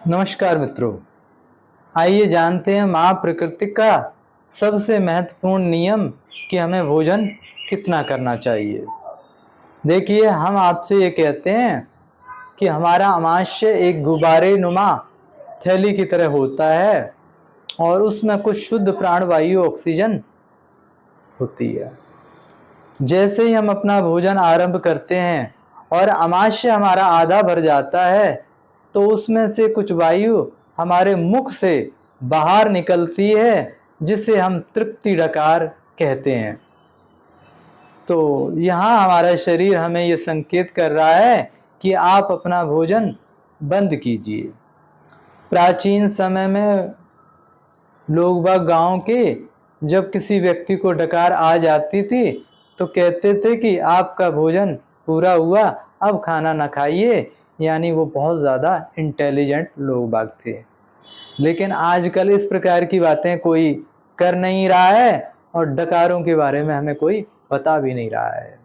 नमस्कार मित्रों, आइए जानते हैं माँ प्रकृति का सबसे महत्वपूर्ण नियम कि हमें भोजन कितना करना चाहिए। देखिए, हम आपसे ये कहते हैं कि हमारा आमाशय एक गुब्बारे नुमा थैली की तरह होता है और उसमें कुछ शुद्ध प्राणवायु ऑक्सीजन होती है। जैसे ही हम अपना भोजन आरंभ करते हैं और आमाशय हमारा आधा भर जाता है तो उसमें से कुछ वायु हमारे मुख से बाहर निकलती है, जिसे हम तृप्ति डकार कहते हैं। तो यहाँ हमारा शरीर हमें ये संकेत कर रहा है कि आप अपना भोजन बंद कीजिए। प्राचीन समय में लोग बाग गांव के जब किसी व्यक्ति को डकार आ जाती थी तो कहते थे कि आपका भोजन पूरा हुआ, अब खाना न खाइए। यानी वो बहुत ज़्यादा इंटेलिजेंट लोग बाग थे। लेकिन आजकल इस प्रकार की बातें कोई कर नहीं रहा है और डकारों के बारे में हमें कोई बता भी नहीं रहा है।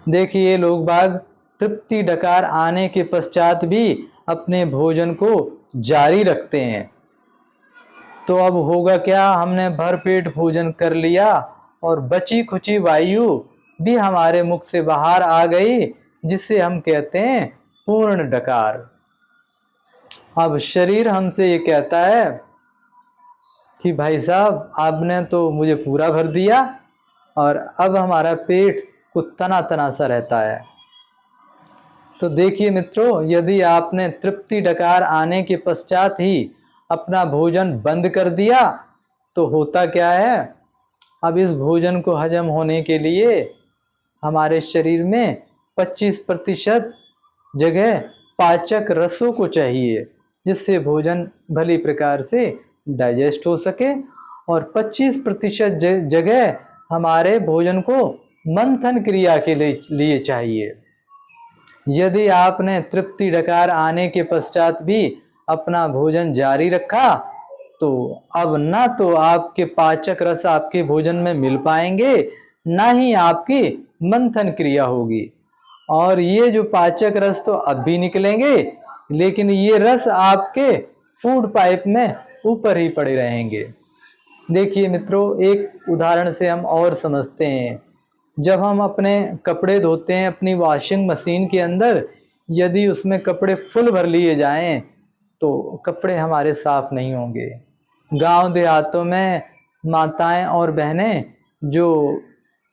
देखिए, लोग बाग तृप्ति डकार आने के पश्चात भी अपने भोजन को जारी रखते हैं। तो अब होगा क्या, हमने भरपेट भोजन कर लिया और बची खुची वायु भी हमारे मुख से बाहर आ गई, जिसे हम कहते हैं पूर्ण डकार। अब शरीर हमसे ये कहता है कि भाई साहब, आपने तो मुझे पूरा भर दिया और अब हमारा पेट कुछ तना तना सा रहता है। तो देखिए मित्रों, यदि आपने तृप्ति डकार आने के पश्चात ही अपना भोजन बंद कर दिया तो होता क्या है, अब इस भोजन को हजम होने के लिए हमारे शरीर में 25% जगह पाचक रसों को चाहिए, जिससे भोजन भली प्रकार से डाइजेस्ट हो सके, और 25% जगह हमारे भोजन को मंथन क्रिया के लिए चाहिए। यदि आपने तृप्ति डकार आने के पश्चात भी अपना भोजन जारी रखा तो अब ना तो आपके पाचक रस आपके भोजन में मिल पाएंगे, ना ही आपकी मंथन क्रिया होगी। और ये जो पाचक रस तो अब भी निकलेंगे, लेकिन ये रस आपके फूड पाइप में ऊपर ही पड़े रहेंगे। देखिए मित्रों, एक उदाहरण से हम और समझते हैं। जब हम अपने कपड़े धोते हैं अपनी वॉशिंग मशीन के अंदर, यदि उसमें कपड़े फुल भर लिए जाएं तो कपड़े हमारे साफ नहीं होंगे। गांव देहातों में माताएं और बहनें जो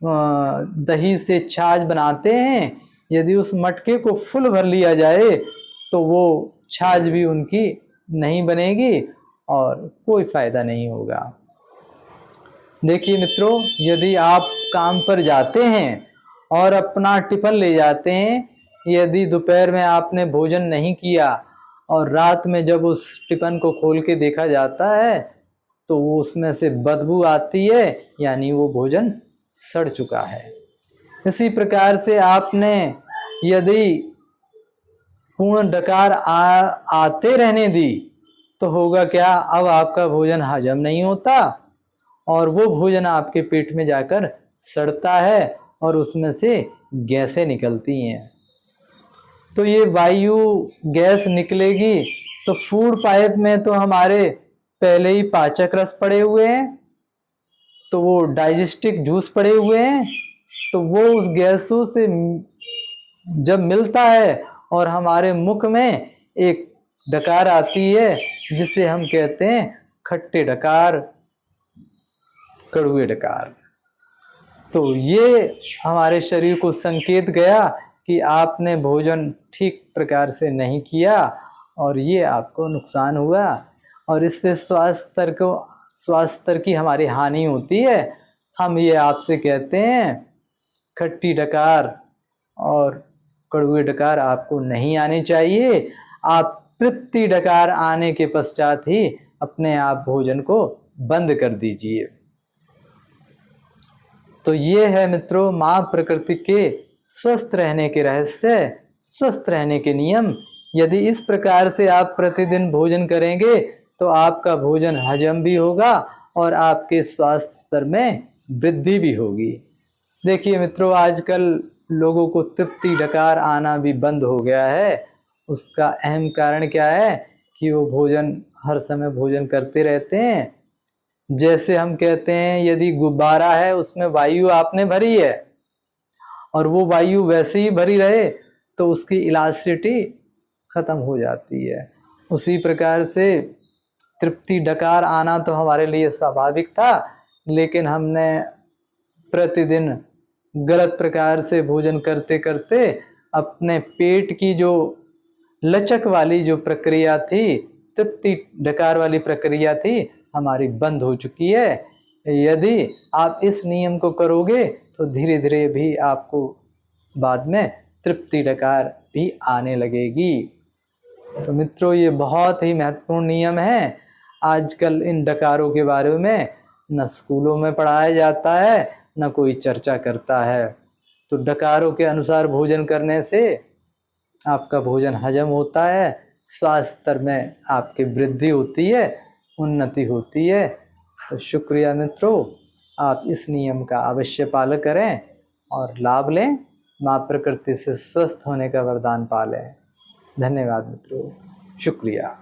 दही से छाछ बनाते हैं, यदि उस मटके को फुल भर लिया जाए तो वो छाछ भी उनकी नहीं बनेगी और कोई फायदा नहीं होगा। देखिए मित्रों, यदि आप काम पर जाते हैं और अपना टिफिन ले जाते हैं, यदि दोपहर में आपने भोजन नहीं किया और रात में जब उस टिफिन को खोल के देखा जाता है तो वो उसमें से बदबू आती है, यानी वो भोजन सड़ चुका है। इसी प्रकार से आपने यदि पूर्ण डकार आते रहने दी तो होगा क्या, अब आपका भोजन हजम नहीं होता और वो भोजन आपके पेट में जाकर सड़ता है और उसमें से गैसें निकलती हैं। तो ये वायु गैस निकलेगी तो फूड पाइप में तो हमारे पहले ही पाचक रस पड़े हुए हैं, तो वो डाइजेस्टिक जूस पड़े हुए हैं, तो वो उस गैसों से जब मिलता है और हमारे मुख में एक डकार आती है, जिसे हम कहते हैं खट्टे डकार, कड़वे डकार। तो ये हमारे शरीर को संकेत गया कि आपने भोजन ठीक प्रकार से नहीं किया और ये आपको नुकसान हुआ और इससे स्वास्थ्य की हमारी हानि होती है। हम ये आपसे कहते हैं खट्टी डकार और कड़वे डकार आपको नहीं आने चाहिए। आप तृप्ति डकार आने के पश्चात ही अपने आप भोजन को बंद कर दीजिए। तो ये है मित्रों माँ प्रकृति के स्वस्थ रहने के रहस्य, स्वस्थ रहने के नियम। यदि इस प्रकार से आप प्रतिदिन भोजन करेंगे तो आपका भोजन हजम भी होगा और आपके स्वास्थ्य स्तर में वृद्धि भी होगी। देखिए मित्रों, आजकल लोगों को तृप्ति डकार आना भी बंद हो गया है उसका अहम कारण क्या है कि वो भोजन हर समय भोजन करते रहते हैं। जैसे हम कहते हैं यदि गुब्बारा है उसमें वायु आपने भरी है और वो वायु वैसे ही भरी रहे तो उसकी इलास्टिसिटी खत्म हो जाती है। उसी प्रकार से तृप्ति डकार आना तो हमारे लिए स्वाभाविक था, लेकिन हमने प्रतिदिन गलत प्रकार से भोजन करते करते अपने पेट की जो लचक वाली जो प्रक्रिया थी, तृप्ति डकार वाली प्रक्रिया थी, हमारी बंद हो चुकी है। यदि आप इस नियम को करोगे तो धीरे धीरे भी आपको बाद में तृप्ति डकार भी आने लगेगी। तो मित्रों, ये बहुत ही महत्वपूर्ण नियम है। आजकल इन डकारों के बारे में न स्कूलों में पढ़ाया जाता है न कोई चर्चा करता है। तो डकारों के अनुसार भोजन करने से आपका भोजन हजम होता है, स्वास्थ्य स्तर में आपकी वृद्धि होती है, उन्नति होती है। तो शुक्रिया मित्रों, आप इस नियम का अवश्य पालन करें और लाभ लें, माँ प्रकृति से स्वस्थ होने का वरदान पालें। धन्यवाद मित्रों, शुक्रिया।